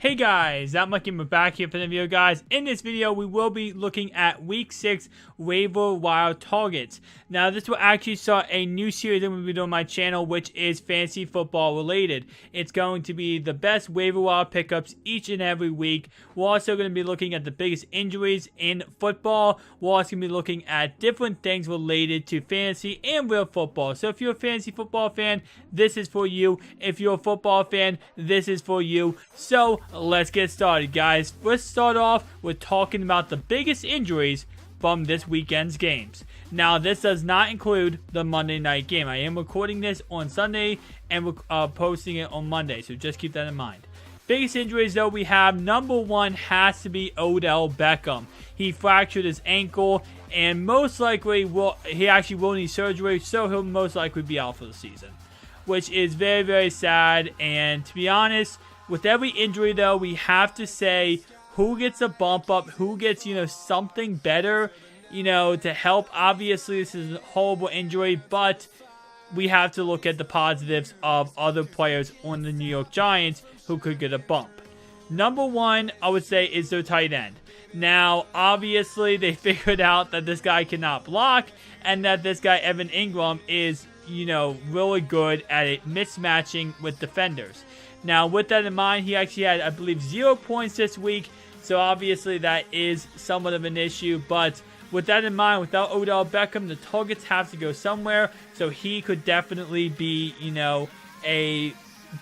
Hey guys, I'm Mike and we're back here for the video, guys. In this video, we will be looking at Week 6 waiver wire targets. Now, this will actually start a new series that we'll be doing on my channel, which is fantasy football related. It's going to be the best waiver wire pickups each and every week. We're also going to be looking at the biggest injuries in football. We're also going to be looking at different things related to fantasy and real football. So if you're a fantasy football fan, this is for you. If you're a football fan, this is for you. So let's get started, guys. Let's start off with talking about the biggest injuries from this weekend's games. Now, this does not include the Monday night game. I am recording this on Sunday and we're posting it on Monday, so just keep that in mind. Biggest injuries, though, we have number one has to be Odell Beckham. He fractured his ankle and most likely he actually will need surgery, so he'll most likely be out for the season, which is very, very sad. And to be honest, with every injury, though, we have to say who gets a bump up, who gets, something better, to help. Obviously, this is a horrible injury, but we have to look at the positives of other players on the New York Giants who could get a bump. Number one, I would say, is their tight end. Now, obviously, they figured out that this guy cannot block and that this guy, Evan Ingram, is, really good at it, mismatching with defenders. Now, with that in mind, he actually had, I believe, 0 points this week. So, obviously, that is somewhat of an issue. But with that in mind, without Odell Beckham, the targets have to go somewhere. So, he could definitely be, a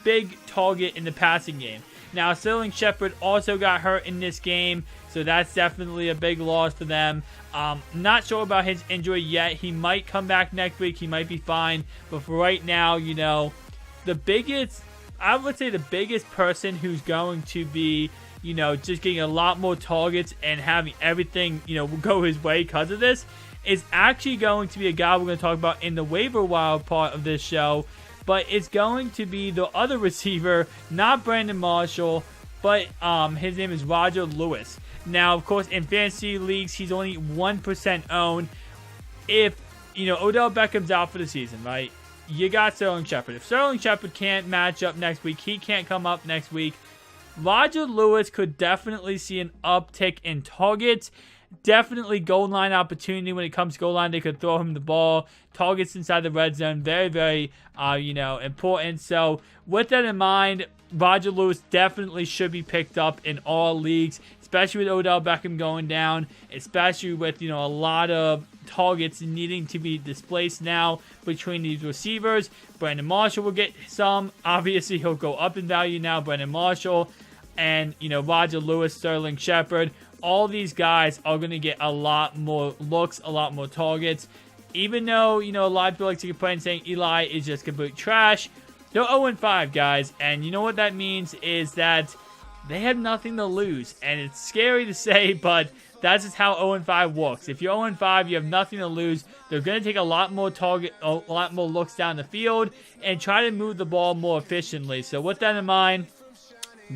big target in the passing game. Now, Sterling Shepard also got hurt in this game. So, that's definitely a big loss for them. Not sure about his injury yet. He might come back next week. He might be fine. But for right now, I would say the biggest person who's going to be, just getting a lot more targets and having everything, go his way because of this is actually going to be a guy we're going to talk about in the waiver wire part of this show. But it's going to be the other receiver, not Brandon Marshall, but his name is Roger Lewis. Now, of course, in fantasy leagues, he's only 1% owned. If, Odell Beckham's out for the season, right? You got Sterling Shepard. If Sterling Shepard can't match up next week, he can't come up next week, Roger Lewis could definitely see an uptick in targets. Definitely goal line opportunity when it comes to goal line. They could throw him the ball. Targets inside the red zone. Very, very, important. So, with that in mind, Roger Lewis definitely should be picked up in all leagues, especially with Odell Beckham going down, especially with, a lot of targets needing to be displaced now between these receivers. Brandon Marshall will get some. Obviously, he'll go up in value now, Brandon Marshall. And, Roger Lewis, Sterling Shepard. All these guys are going to get a lot more looks, a lot more targets. Even though, a lot of people like to complain saying Eli is just complete trash. They're 0-5, guys. And you know what that means is that they have nothing to lose. And it's scary to say, but that's just how 0-5 works. If you're 0-5, you have nothing to lose. They're going to take a lot more looks down the field and try to move the ball more efficiently. So with that in mind,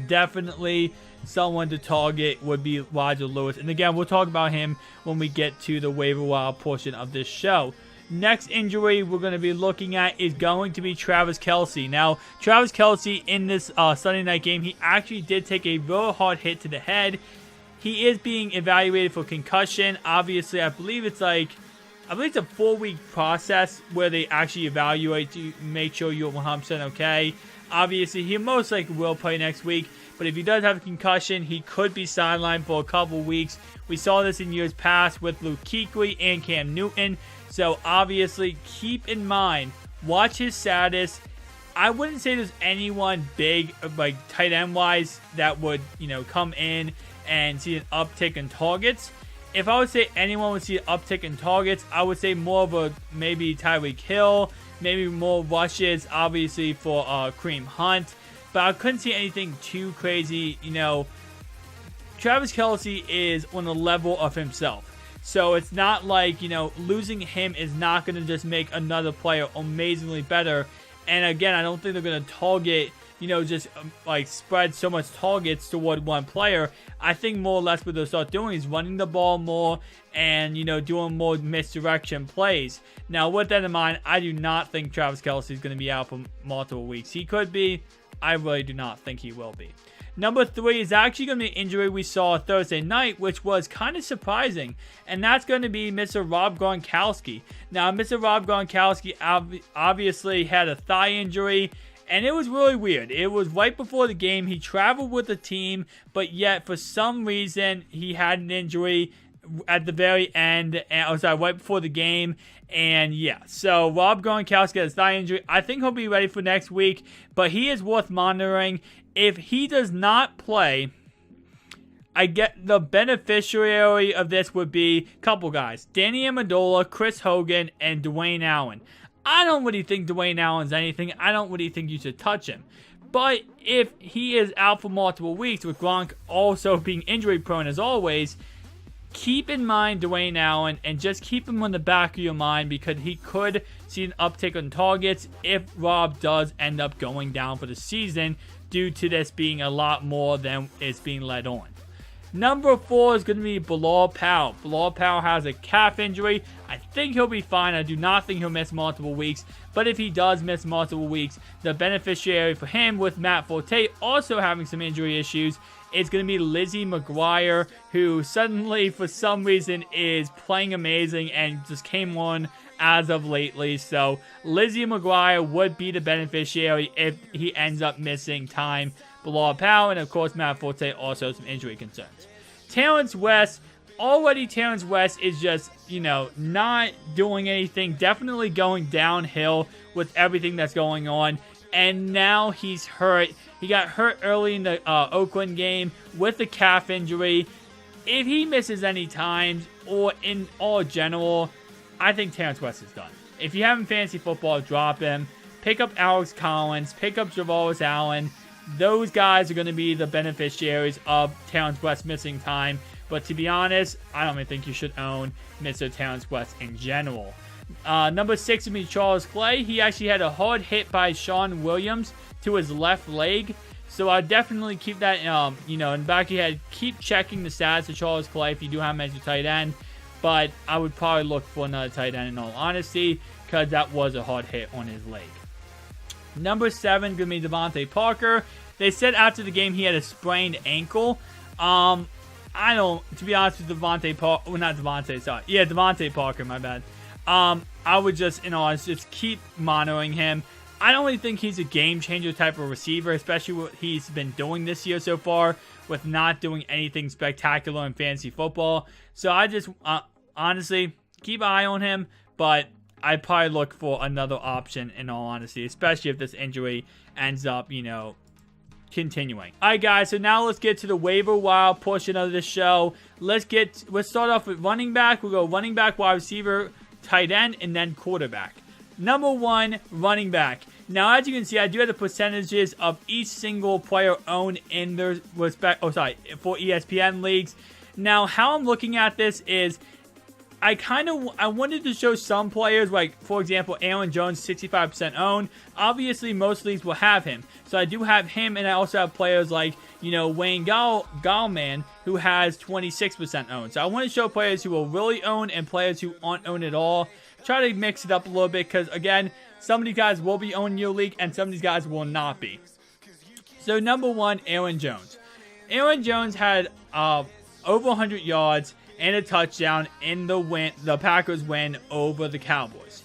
definitely someone to target would be Roger Lewis. And again, we'll talk about him when we get to the waiver wire portion of this show. Next injury we're going to be looking at is going to be Travis Kelce. Now, Travis Kelce in this Sunday night game, he actually did take a real hard hit to the head. He is being evaluated for concussion. Obviously, I believe it's a 4-week process where they actually evaluate to make sure you're 100% okay. Obviously, he most likely will play next week. But if he does have a concussion, he could be sidelined for a couple weeks. We saw this in years past with Luke Kuechly and Cam Newton. So obviously, keep in mind, watch his status. I wouldn't say there's anyone big, like tight end wise, that would, come in and see an uptick in targets. If I would say anyone would see an uptick in targets, I would say more of a maybe Tyreek Hill, maybe more rushes, obviously for Kareem Hunt. But I couldn't see anything too crazy. Travis Kelce is on the level of himself. So it's not like, losing him is not going to just make another player amazingly better. And again, I don't think they're going to target, just spread so much targets toward one player. I think more or less what they'll start doing is running the ball more and, doing more misdirection plays. Now, with that in mind, I do not think Travis Kelce is going to be out for multiple weeks. He could be. I really do not think he will be. Number 3 is actually going to be an injury we saw Thursday night, which was kind of surprising, and that's going to be Mr. Rob Gronkowski. Now, Mr. Rob Gronkowski obviously had a thigh injury, and it was really weird. It was right before the game. He traveled with the team, but yet for some reason he had an injury at the very end, right before the game. And yeah, so Rob Gronkowski has a thigh injury. I think he'll be ready for next week, but he is worth monitoring. If he does not play, I get the beneficiary of this would be a couple guys: Danny Amendola, Chris Hogan, and Dwayne Allen. I don't really think Dwayne Allen's anything. I don't really think you should touch him. But if he is out for multiple weeks, with Gronk also being injury prone as always, keep in mind Dwayne Allen and just keep him on the back of your mind, because he could see an uptick on targets if Rob does end up going down for the season, due to this being a lot more than is being led on. Number 4 is going to be Bilal Powell. Bilal Powell has a calf injury. I think he'll be fine. I do not think he'll miss multiple weeks. But if he does miss multiple weeks, the beneficiary for him, with Matt Forte also having some injury issues, is going to be Lizzie McGuire, who suddenly, for some reason, is playing amazing and just came on as of lately. So Lizzie McGuire would be the beneficiary if he ends up missing time. Bilal Powell, and of course Matt Forte also some injury concerns. Terrence West is just, not doing anything, definitely going downhill with everything that's going on, and now he's hurt. He got hurt early in the Oakland game with a calf injury. If he misses any times, or in all general, I think Terrence West is done. If you have him fantasy football, drop him. Pick up Alex Collins, pick up Javaris Allen. Those guys are going to be the beneficiaries of Terrence West missing time. But to be honest, I don't even think you should own Mr. Terrence West in general. Number 6 would be Charles Clay. He actually had a hard hit by Sean Williams to his left leg. So I definitely keep that, in the back of your head. Keep checking the status of Charles Clay if you do have him as your tight end. But I would probably look for another tight end in all honesty, because that was a hard hit on his leg. Number 7 going to be Devontae Parker. They said after the game he had a sprained ankle. To be honest with Devontae Parker, my bad. I would just keep monitoring him. I don't really think he's a game changer type of receiver, especially what he's been doing this year so far, with not doing anything spectacular in fantasy football. So I just, honestly, keep an eye on him, but I'd probably look for another option in all honesty, especially if this injury ends up, continuing. Alright guys, so now let's get to the waiver wire portion of the show. Let's start off with running back. We'll go running back, wide receiver, tight end, and then quarterback. Number 1, running back. Now, as you can see, I do have the percentages of each single player owned in their for ESPN leagues. Now, how I'm looking at this is I wanted to show some players, like, for example, Aaron Jones, 65% owned. Obviously, most leagues will have him. So I do have him, and I also have players like, Wayne Gallman, who has 26% owned. So I want to show players who will really own and players who aren't owned at all. Try to mix it up a little bit, because, again, some of these guys will be owning your league, and some of these guys will not be. So, number 1, Aaron Jones. Aaron Jones had over 100 yards and a touchdown in the Packers win over the Cowboys.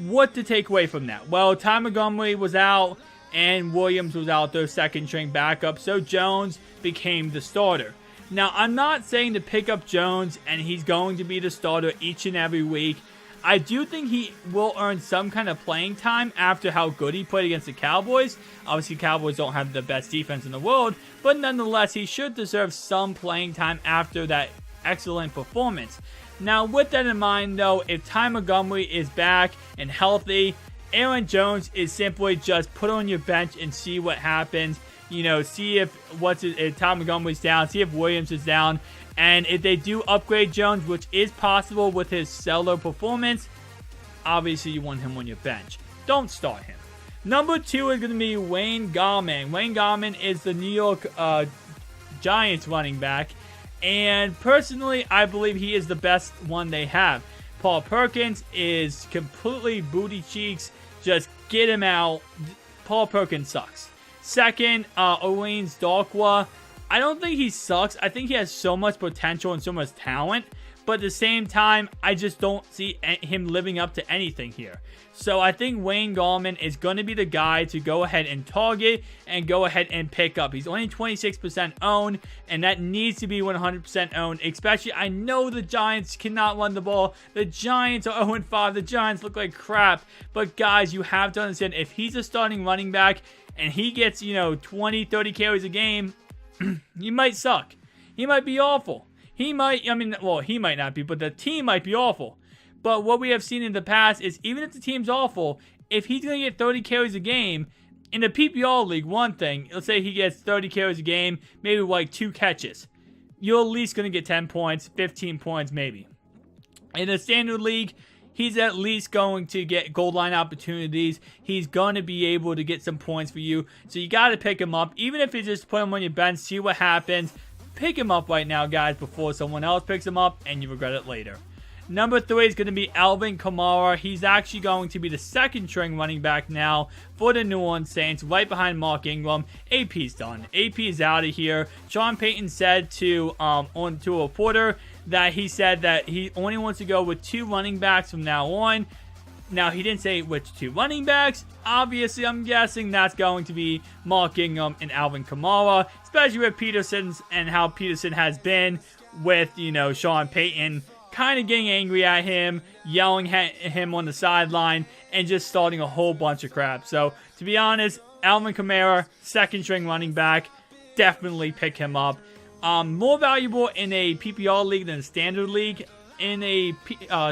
What to take away from that? Well, Ty Montgomery was out and Williams was out, their second string backup, so Jones became the starter. Now, I'm not saying to pick up Jones and he's going to be the starter each and every week. I do think he will earn some kind of playing time after how good he played against the Cowboys. Obviously, Cowboys don't have the best defense in the world, but nonetheless, he should deserve some playing time after that excellent performance. Now, with that in mind, though, if Ty Montgomery is back and healthy, Aaron Jones is simply just put on your bench and see what happens. See if Ty Montgomery's down, see if Williams is down. And if they do upgrade Jones, which is possible with his stellar performance, obviously you want him on your bench. Don't start him. Number 2 is going to be Wayne Gallman. Wayne Gallman is the New York Giants running back. And personally, I believe he is the best one they have. Paul Perkins is completely booty cheeks. Just get him out. Paul Perkins sucks. Second, Orleans Darkwa. I don't think he sucks. I think he has so much potential and so much talent. But at the same time, I just don't see him living up to anything here. So I think Wayne Gallman is going to be the guy to go ahead and target and go ahead and pick up. He's only 26% owned, and that needs to be 100% owned. Especially, I know the Giants cannot run the ball. The Giants are 0-5. The Giants look like crap. But guys, you have to understand, if he's a starting running back and he gets, 20, 30 carries a game, he might suck. He might be awful. He might not be, but the team might be awful. But what we have seen in the past is, even if the team's awful, if he's going to get 30 carries a game, in the PPR league, one thing, let's say he gets 30 carries a game, maybe like 2 catches. You're at least going to get 10 points, 15 points maybe. In the standard league, he's at least going to get goal line opportunities. He's going to be able to get some points for you. So you got to pick him up. Even if you just put him on your bench, see what happens. Pick him up right now, guys, before someone else picks him up and you regret it later. Number 3 is going to be Alvin Kamara. He's actually going to be the second string running back now for the New Orleans Saints, right behind Mark Ingram. AP's done. AP is out of here. Sean Payton said to a reporter that he said that he only wants to go with 2 running backs from now on. Now, he didn't say which 2 running backs. Obviously, I'm guessing that's going to be Mark Ingram and Alvin Kamara, especially with Peterson's and how Peterson has been with, Sean Payton kind of getting angry at him, yelling at him on the sideline, and just starting a whole bunch of crap. So, to be honest, Alvin Kamara, second string running back, definitely pick him up. More valuable in a PPR league than a standard league. In a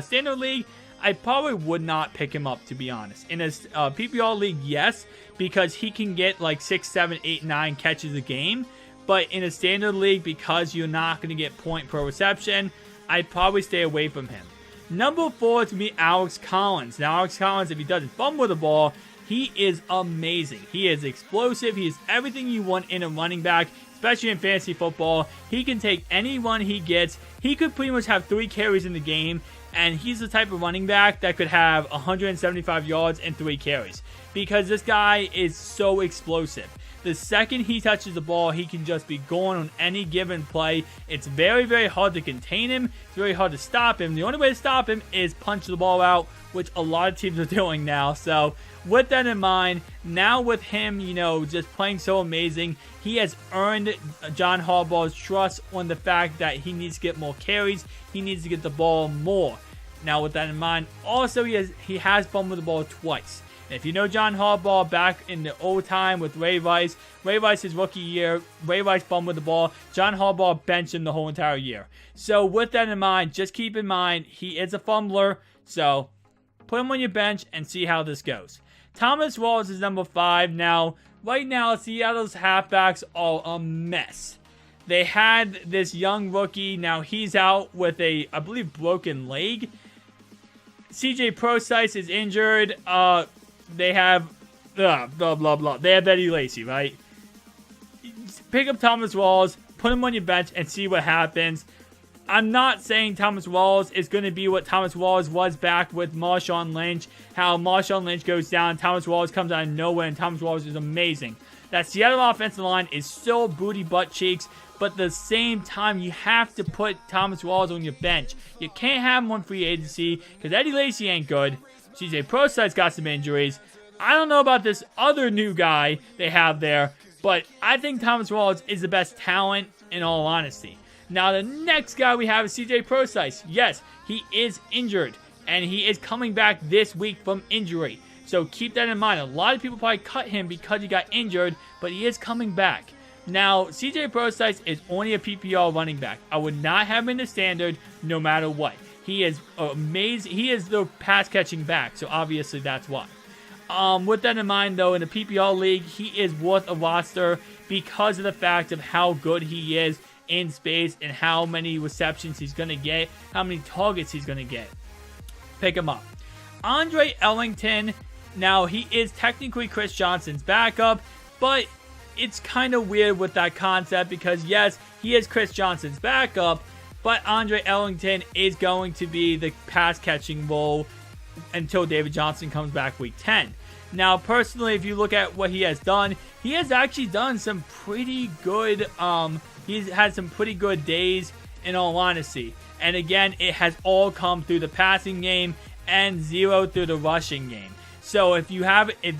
standard league, I probably would not pick him up, to be honest. In a PPR league, yes, because he can get like 6, 7, 8, 9 catches a game. But in a standard league, because you're not going to get point per reception, I'd probably stay away from him. Number 4 to be Alex Collins. Now, Alex Collins, if he doesn't fumble the ball, he is amazing. He is explosive. He is everything you want in a running back, especially in fantasy football. He can take any run he gets. He could pretty much have 3 carries in the game, and he's the type of running back that could have 175 yards and 3 carries, because this guy is so explosive. The second he touches the ball, he can just be going on any given play. It's very, very hard to contain him. It's very hard to stop him. The only way to stop him is punch the ball out, which a lot of teams are doing now. So with that in mind, now with him, just playing so amazing, he has earned John Harbaugh's trust on the fact that he needs to get more carries. He needs to get the ball more. Now with that in mind, also he has fumbled the ball twice. And if you know John Harbaugh back in the old time with Ray Rice his rookie year, Ray Rice fumbled the ball. John Harbaugh benched him the whole entire year. So with that in mind, just keep in mind he is a fumbler. So put him on your bench and see how this goes. Thomas Rawls is number 5. Now, right now, Seattle's halfbacks are a mess. They had this young rookie. Now he's out with a, I believe, broken leg. CJ Prosise is injured. They have blah, blah, blah. They have Eddie Lacy, right? Pick up Thomas Rawls, put him on your bench, and see what happens. I'm not saying Thomas Rawls is going to be what Thomas Rawls was back with Marshawn Lynch. How Marshawn Lynch goes down, Thomas Rawls comes out of nowhere, and Thomas Rawls is amazing. That Seattle offensive line is still booty butt cheeks, but at the same time, you have to put Thomas Rawls on your bench. You can't have him on free agency because Eddie Lacy ain't good. CJ Prosise got some injuries. I don't know about this other new guy they have there, but I think Thomas Rawls is the best talent in all honesty. Now, the next guy we have is CJ Prosise. Yes, he is injured, and he is coming back this week from injury. So keep that in mind. A lot of people probably cut him because he got injured, but he is coming back. Now, CJ Prosise is only a PPR running back. I would not have him in the standard no matter what. He is amazing. He is the pass-catching back, so obviously that's why. With that in mind, though, in the PPR league, he is worth a roster because of the fact of how good he is in space and how many receptions he's going to get, how many targets he's going to get. Pick him up. Andre Ellington, now he is technically Chris Johnson's backup, but it's kind of weird with that concept because, yes, he is Chris Johnson's backup, but Andre Ellington is going to be the pass-catching role until David Johnson comes back week 10. Now, personally, if you look at what he has done, he has actually done some pretty good, he's had some pretty good days, in all honesty. And again, it has all come through the passing game and 0 through the rushing game. So if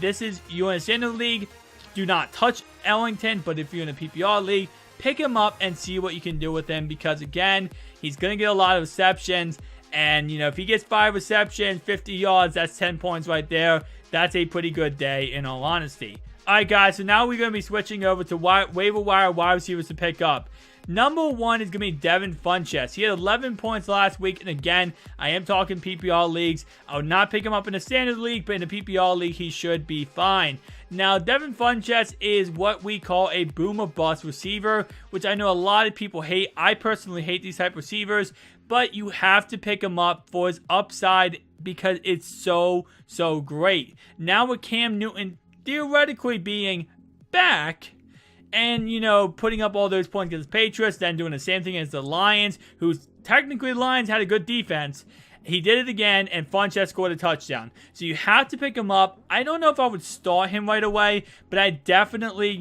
this is you in a standard league, do not touch Ellington. But if you're in a PPR league, pick him up and see what you can do with him. Because again, he's going to get a lot of receptions. And, if he gets 5 receptions, 50 yards, that's 10 points right there. That's a pretty good day, in all honesty. Alright, guys, so now we're going to be switching over to waiver wire wide receivers to pick up. Number 1 is going to be Devin Funchess. He had 11 points last week, and again, I am talking PPR leagues. I would not pick him up in a standard league, but in a PPR league, he should be fine. Now, Devin Funchess is what we call a boomer bust receiver, which I know a lot of people hate. I personally hate these type of receivers, but you have to pick him up for his upside because it's so great. Now with Cam Newton theoretically being back, and, putting up all those points against the Patriots, then doing the same thing against the Lions, who's technically the Lions had a good defense. He did it again, and Funchess scored a touchdown. So you have to pick him up. I don't know if I would start him right away, but I definitely,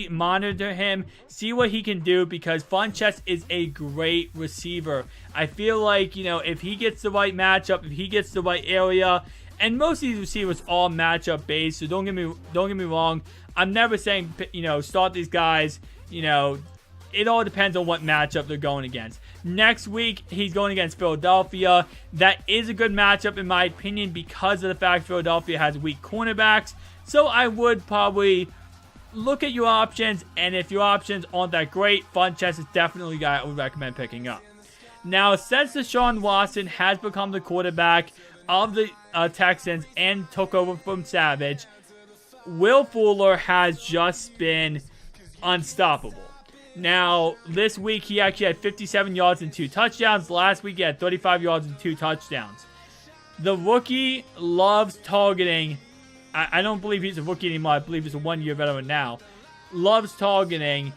monitor him, see what he can do, because Funchess is a great receiver. I feel like, if he gets the right matchup, if he gets the right area, and most of these receivers are matchup based, so don't get me wrong. I'm never saying, start these guys. It all depends on what matchup they're going against. Next week, he's going against Philadelphia. That is a good matchup, in my opinion, because of the fact Philadelphia has weak cornerbacks. So I would probably look at your options, and if your options aren't that great, Funchess is definitely a guy I would recommend picking up. Now, since Deshaun Watson has become the quarterback of the Texans and took over from Savage, Will Fuller has just been unstoppable. Now, this week he actually had 57 yards and 2 touchdowns. Last week he had 35 yards and 2 touchdowns. The rookie loves targeting. I don't believe he's a rookie anymore. I believe he's a 1-year veteran now. Loves targeting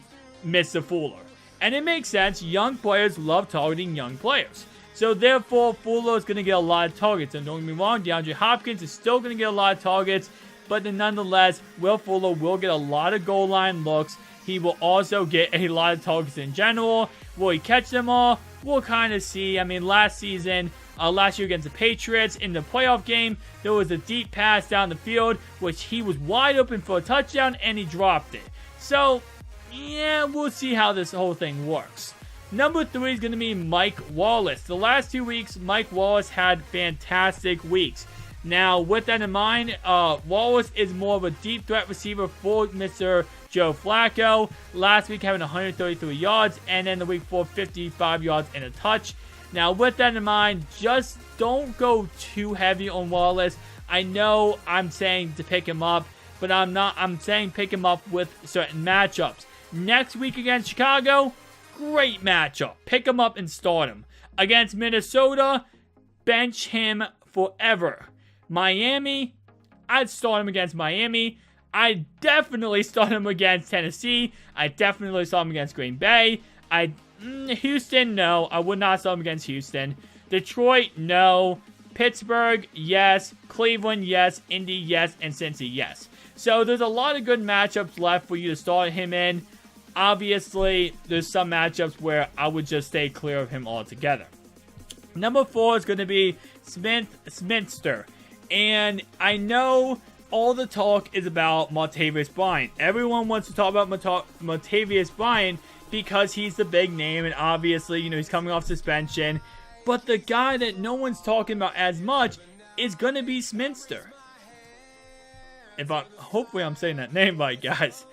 Mr. Fuller. And it makes sense. Young players love targeting young players. So, therefore, Fuller is going to get a lot of targets. And don't get me wrong, DeAndre Hopkins is still going to get a lot of targets. But then nonetheless, Will Fuller will get a lot of goal line looks. He will also get a lot of targets in general. Will he catch them all? We'll kind of see. I mean, last year against the Patriots, in the playoff game, there was a deep pass down the field, which he was wide open for a touchdown, and he dropped it. So, yeah, we'll see how this whole thing works. Number 3 is going to be Mike Wallace. The last 2 weeks, Mike Wallace had fantastic weeks. Now, with that in mind, Wallace is more of a deep threat receiver for Mr. Joe Flacco. Last week having 133 yards, and then the week before 55 yards and a touch. Now, with that in mind, just don't go too heavy on Wallace. I know I'm saying to pick him up, but I'm not. I'm saying pick him up with certain matchups. Next week against Chicago, great matchup. Pick him up and start him. Against Minnesota, bench him forever. Miami, I'd start him against Miami. I'd definitely start him against Tennessee. I'd definitely start him against Green Bay. Houston, no. I would not start him against Houston. Detroit, no. Pittsburgh, yes. Cleveland, yes. Indy, yes. And Cincy, yes. So there's a lot of good matchups left for you to start him in. Obviously, there's some matchups where I would just stay clear of him altogether. Number 4 is going to be Smithster. And I know all the talk is about Martavis Bryant. Everyone wants to talk about Martavis Bryant because he's the big name, and obviously, he's coming off suspension. But the guy that no one's talking about as much is going to be Smithster. Hopefully I'm saying that name right, guys.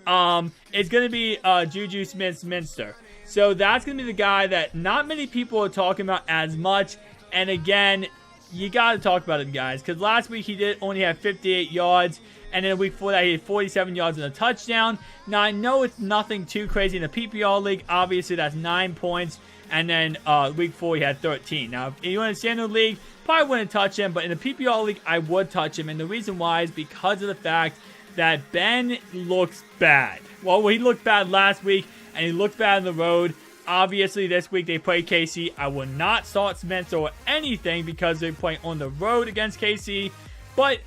It's going to be Juju Smith-Schuster. So that's going to be the guy that not many people are talking about as much. And again, you got to talk about it, guys, because last week he did only have 58 yards, and then the week before that he had 47 yards and a touchdown. Now, I know it's nothing too crazy in the PPR league. Obviously, that's 9 points, and then week 4 he had 13. Now, if you're in a standard league, probably wouldn't touch him, but in the PPR league, I would touch him, and the reason why is because of the fact that Ben looks bad. Well, he looked bad last week, and he looked bad on the road. Obviously, this week they play KC. I will not start Smith or anything because they're playing on the road against KC. But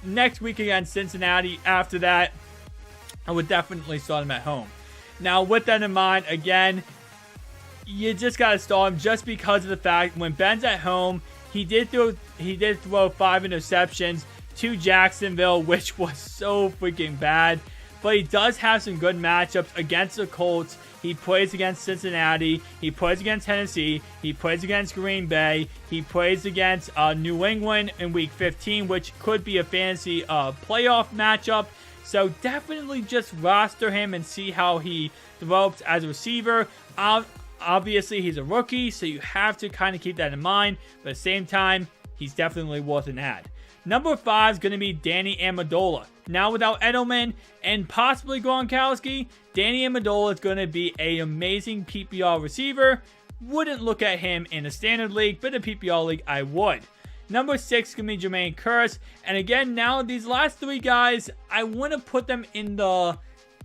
next week against Cincinnati. After that, I would definitely start him at home. Now, with that in mind, again, you just got to start him just because of the fact when Ben's at home, he did throw 5 interceptions to Jacksonville, which was so freaking bad. But he does have some good matchups against the Colts. He plays against Cincinnati. He plays against Tennessee. He plays against Green Bay. He plays against New England in Week 15, which could be a fantasy playoff matchup. So definitely just roster him and see how he develops as a receiver. Obviously, he's a rookie, so you have to kind of keep that in mind. But at the same time, he's definitely worth an add. Number 5 is going to be Danny Amendola. Now without Edelman and possibly Gronkowski, Danny Amendola is going to be an amazing PPR receiver. Wouldn't look at him in a standard league, but a PPR league I would. Number 6 is going to be Jermaine Kearse. And again, now these last 3 guys, I want to put them in the,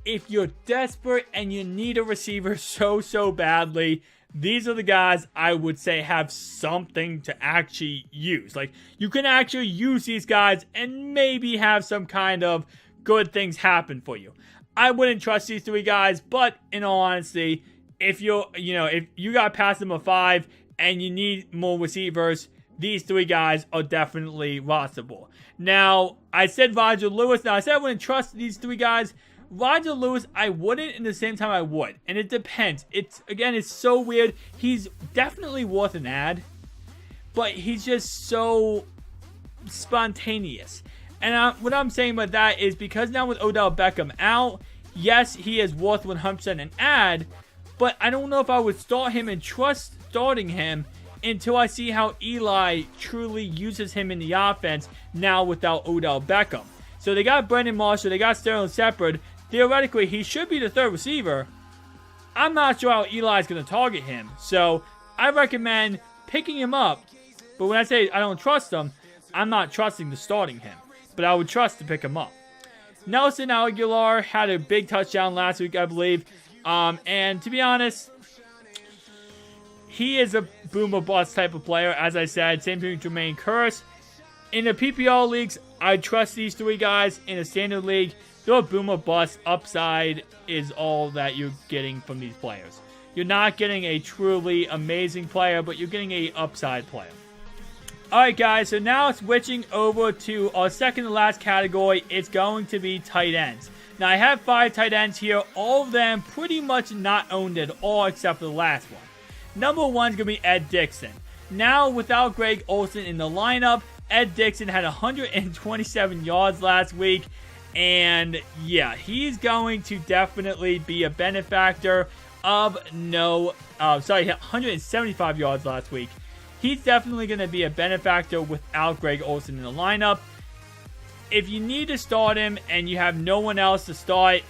if you're desperate and you need a receiver so badly, these are the guys I would say have something to actually use. Like, you can actually use these guys and maybe have some kind of good things happen for you. I wouldn't trust these 3 guys, but in all honesty, if if you got past them a 5 and you need more receivers, these 3 guys are definitely rosterable. Now, I said Roger Lewis. Now, I said I wouldn't trust these 3 guys. Roger Lewis, I wouldn't, and at the same time I would. And it depends. It's so weird. He's definitely worth an add, but he's just so spontaneous. And what I'm saying about that is because now with Odell Beckham out, yes, he is worth 100% an add, but I don't know if I would start him and trust starting him until I see how Eli truly uses him in the offense now without Odell Beckham. So they got Brandon Marshall, they got Sterling Shepard. Theoretically, he should be the 3rd receiver. I'm not sure how Eli's going to target him. So I recommend picking him up. But when I say I don't trust him, I'm not trusting the starting him. But I would trust to pick him up. Nelson Aguilar had a big touchdown last week, I believe. And to be honest, he is a boom or bust type of player. As I said, same thing with Jermaine Kearse. In the PPR leagues, I trust these 3 guys. In a standard league, your boom or bust upside is all that you're getting from these players. You're not getting a truly amazing player, but you're getting a upside player. Alright guys, so now switching over to our second to last category, it's going to be tight ends. Now I have 5 tight ends here, all of them pretty much not owned at all except for the last one. Number 1 is going to be Ed Dickson. Now without Greg Olsen in the lineup, Ed Dickson had 127 yards last week. And yeah, he's going to definitely be a benefactor of 175 yards last week. He's definitely going to be a benefactor without Greg Olsen in the lineup. If you need to start him and you have no one else to start,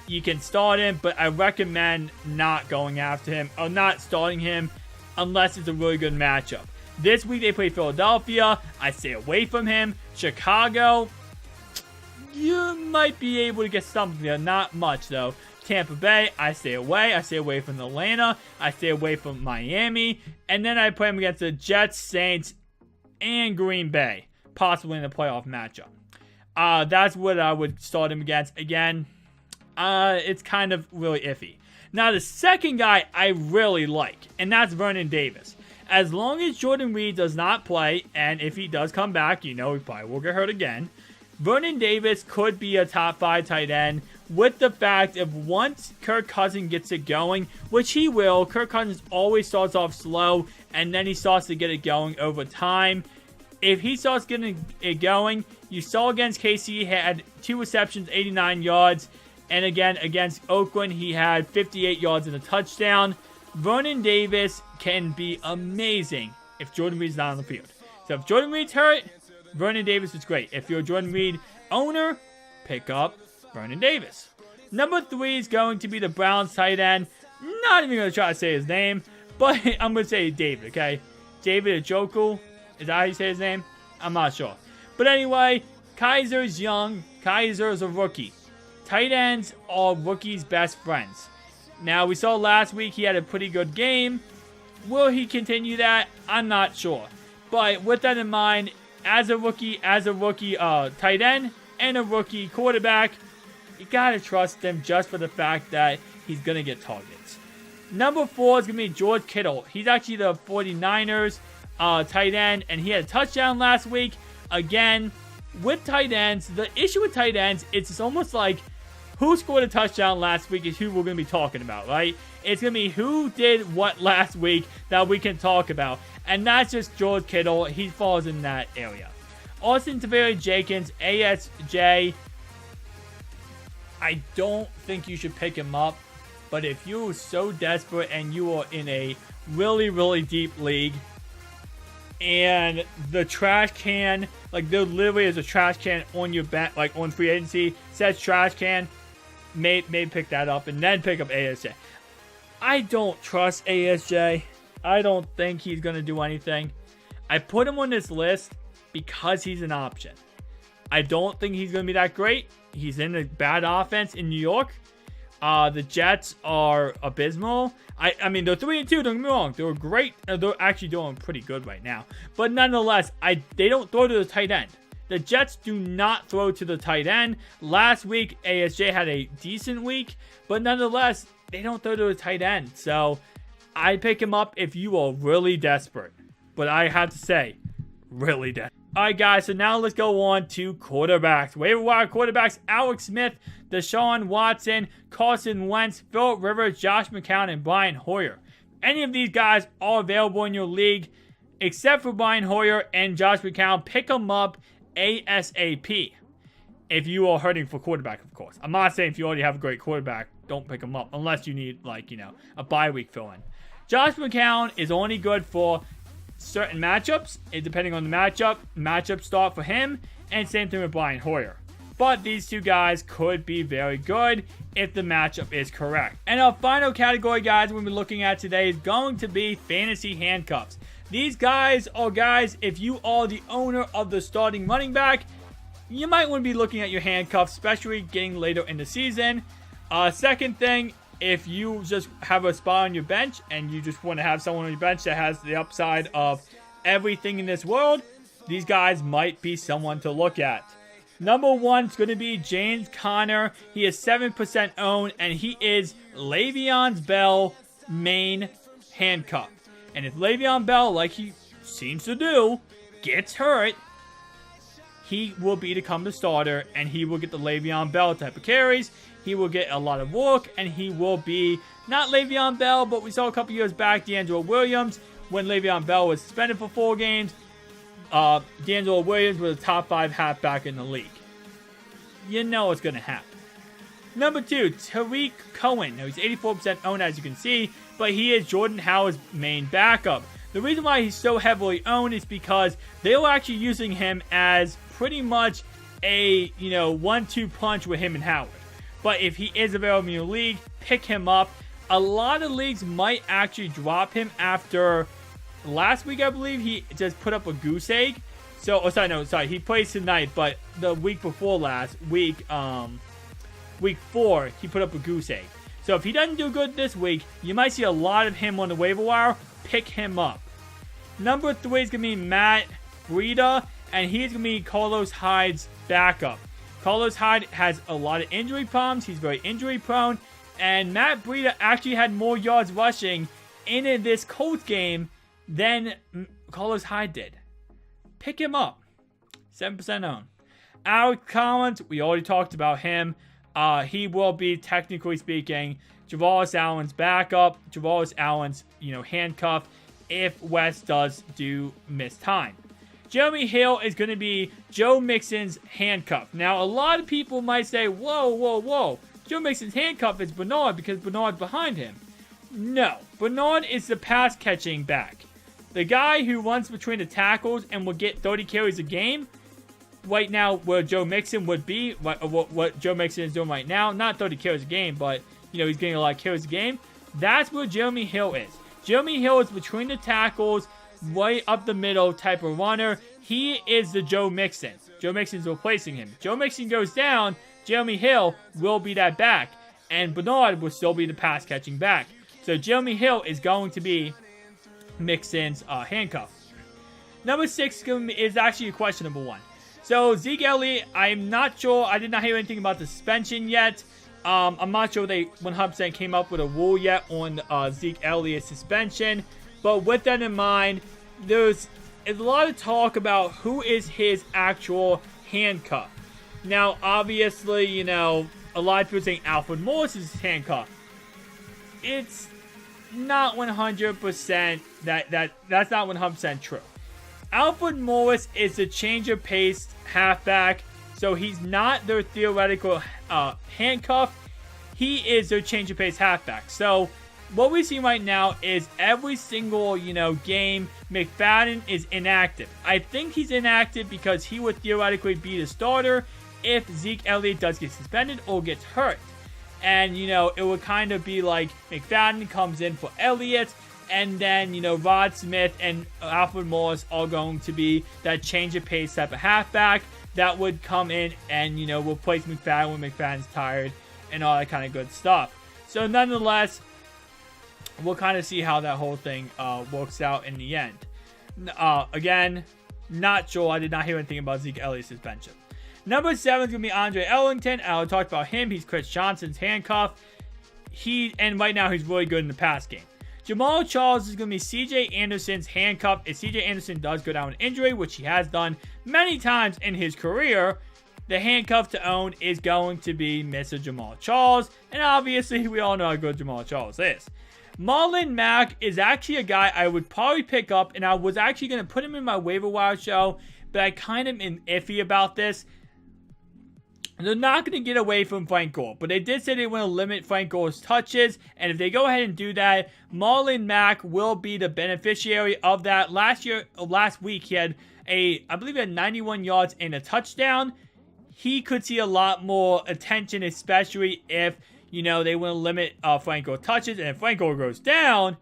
you can start him, but I recommend not going after him or not starting him unless it's a really good matchup. This week they play Philadelphia. I stay away from him. Chicago, you might be able to get something there. Not much, though. Tampa Bay, I stay away. I stay away from Atlanta. I stay away from Miami. And then I play them against the Jets, Saints, and Green Bay. Possibly in the playoff matchup. That's what I would start him against. Again, it's kind of really iffy. Now, the second guy I really like, and that's Vernon Davis. As long as Jordan Reed does not play, and if he does come back, he probably will get hurt again, Vernon Davis could be a top 5 tight end with the fact of once Kirk Cousins gets it going, which he will. Kirk Cousins always starts off slow, and then he starts to get it going over time. If he starts getting it going, you saw against KC, he had 2 receptions, 89 yards. And again, against Oakland, he had 58 yards and a touchdown. Vernon Davis can be amazing if Jordan Reed's not on the field. So if Jordan Reed's hurt, Vernon Davis is great. If you're a Jordan Reed owner, pick up Vernon Davis. Number 3 is going to be the Browns tight end. Not even going to try to say his name, but I'm going to say David, okay? David Njoku. Is that how you say his name? I'm not sure. But anyway, Kaiser's young. Kaiser's a rookie. Tight ends are rookies' best friends. Now, we saw last week he had a pretty good game. Will he continue that? I'm not sure. But with that in mind, as a rookie tight end and a rookie quarterback, you gotta trust him just for the fact that he's gonna get targets. Number 4 is gonna be George Kittle. He's actually the 49ers tight end, and he had a touchdown last week. Again, with tight ends, the issue with tight ends, it's almost like who scored a touchdown last week is who we're going to be talking about, right? It's going to be who did what last week that we can talk about. And that's just George Kittle. He falls in that area. Austin Taveri-Jenkins, ASJ. I don't think you should pick him up. But if you're so desperate and you are in a really, really deep league, and the trash can, like there literally is a trash can on your back, like on free agency, says trash can, maybe pick that up and then pick up ASJ. I don't trust ASJ. I don't think he's going to do anything. I put him on this list because he's an option. I don't think he's going to be that great. He's in a bad offense in New York. The Jets are abysmal. I mean, they're 3-2, don't get me wrong. They're great. They're actually doing pretty good right now. But nonetheless, they don't throw to the tight end. The Jets do not throw to the tight end. Last week, ASJ had a decent week. But nonetheless, they don't throw to the tight end. So, I pick him up if you are really desperate. But I have to say, really desperate. Alright guys, so now let's go on to quarterbacks. Waiver wire quarterbacks: Alex Smith, Deshaun Watson, Carson Wentz, Phillip Rivers, Josh McCown, and Brian Hoyer. Any of these guys are available in your league, except for Brian Hoyer and Josh McCown. Pick them up ASAP. If you are hurting for quarterback, of course. I'm not saying if you already have a great quarterback, don't pick them up, unless you need, a bye week fill-in. Josh McCown is only good for certain matchups, depending on the matchup start for him, and same thing with Brian Hoyer. But these two guys could be very good if the matchup is correct. And our final category, guys, we'll be looking at today is going to be fantasy handcuffs. These guys are guys, if you are the owner of the starting running back, you might want to be looking at your handcuffs, especially getting later in the season. Second thing, if you just have a spot on your bench and you just want to have someone on your bench that has the upside of everything in this world, these guys might be someone to look at. Number 1 is going to be James Conner. He is 7% owned, and he is Le'Veon Bell main handcuff. And if Le'Veon Bell, like he seems to do, gets hurt, he will become the starter, and he will get the Le'Veon Bell type of carries. He will get a lot of work, and he will be not Le'Veon Bell, but we saw a couple years back D'Angelo Williams when Le'Veon Bell was suspended for 4 games. D'Angelo Williams was a top 5 halfback in the league. You know what's going to happen. Number 2, Tariq Cohen. Now, he's 84% owned, as you can see, but he is Jordan Howard's main backup. The reason why he's so heavily owned is because they were actually using him as pretty much a, 1-2 punch with him and Howard. But if he is available in your league, pick him up. A lot of leagues might actually drop him after last week, I believe. He just put up a goose egg. He plays tonight, but the week before last, week 4, he put up a goose egg. So if he doesn't do good this week, you might see a lot of him on the waiver wire. Pick him up. Number 3 is going to be Matt Breida, and he's going to be Carlos Hyde's backup. Carlos Hyde has a lot of injury problems. He's very injury prone. And Matt Breida actually had more yards rushing in this Colts game than Carlos Hyde did. Pick him up. 7% owned. Alex Collins, we already talked about him. He will be, technically speaking, Javalis Allen's backup. Javalis Allen's, handcuff if West does miss time. Jeremy Hill is going to be Joe Mixon's handcuff. Now, a lot of people might say, whoa. Joe Mixon's handcuff is Bernard because Bernard's behind him. No. Bernard is the pass-catching back. The guy who runs between the tackles and will get 30 carries a game, right now where Joe Mixon would be, what Joe Mixon is doing right now, not 30 carries a game, but, he's getting a lot of carries a game. That's where Jeremy Hill is. Jeremy Hill is between the tackles, right up the middle type of runner. He is the Joe Mixon. Joe Mixon's replacing him. Joe Mixon goes down, Jeremy Hill will be that back, and Bernard will still be the pass-catching back. So Jeremy Hill is going to be Mixon's handcuff. Number 6 is actually a questionable one. So, Zeke Elliott, I'm not sure. I did not hear anything about the suspension yet. I'm not sure they 100% came up with a rule yet on Zeke Elliott's suspension. But with that in mind, there's a lot of talk about who is his actual handcuff. Now, obviously, you know, a lot of people saying Alfred Morris is his handcuff. It's not 100% that's not 100% true. Alfred Morris is the change of pace halfback, so he's not their theoretical handcuff. He is their change of pace halfback. So what we see right now is every single, you know, game, McFadden is inactive. I think he's inactive because he would theoretically be the starter if Zeke Elliott does get suspended or gets hurt. And, you know, it would kind of be like McFadden comes in for Elliott, and then, you know, Rod Smith and Alfred Morris are going to be that change of pace type of halfback that would come in and, you know, replace McFadden when McFadden's tired and all that kind of good stuff. So, nonetheless, we'll kind of see how that whole thing works out in the end. Again, not sure. I did not hear anything about Zeke Elliott's suspension. Number 7 is going to be Andre Ellington. I talked about him. He's Chris Johnson's handcuff. And right now, he's really good in the pass game. Jamal Charles is going to be C.J. Anderson's handcuff. If C.J. Anderson does go down with injury, which he has done many times in his career, the handcuff to own is going to be Mr. Jamal Charles. And obviously, we all know how good Jamal Charles is. Marlon Mack is actually a guy I would probably pick up, and I was actually going to put him in my waiver wire show, but I kind of am iffy about this. They're not going to get away from Frank Gore, but they did say they want to limit Frank Gore's touches, and if they go ahead and do that, Marlon Mack will be the beneficiary of that. Last week, he had I believe he had 91 yards and a touchdown. He could see a lot more attention, especially if, you know, they want to limit Frank Gore touches, and if Frank Gore goes down,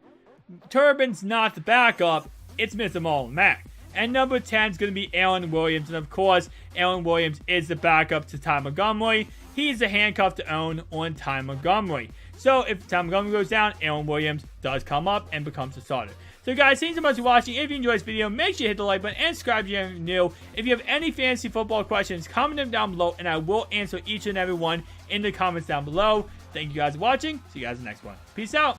Turbin's not the backup, it's Mr. Marlon Mack. And number 10 is going to be Aaron Williams. And of course, Aaron Williams is the backup to Ty Montgomery. He's the handcuff to own on Ty Montgomery. So if Ty Montgomery goes down, Aaron Williams does come up and becomes the starter. So guys, thanks so much for watching. If you enjoyed this video, make sure you hit the like button and subscribe if you're new. If you have any fantasy football questions, comment them down below and I will answer each and every one in the comments down below. Thank you guys for watching. See you guys in the next one. Peace out.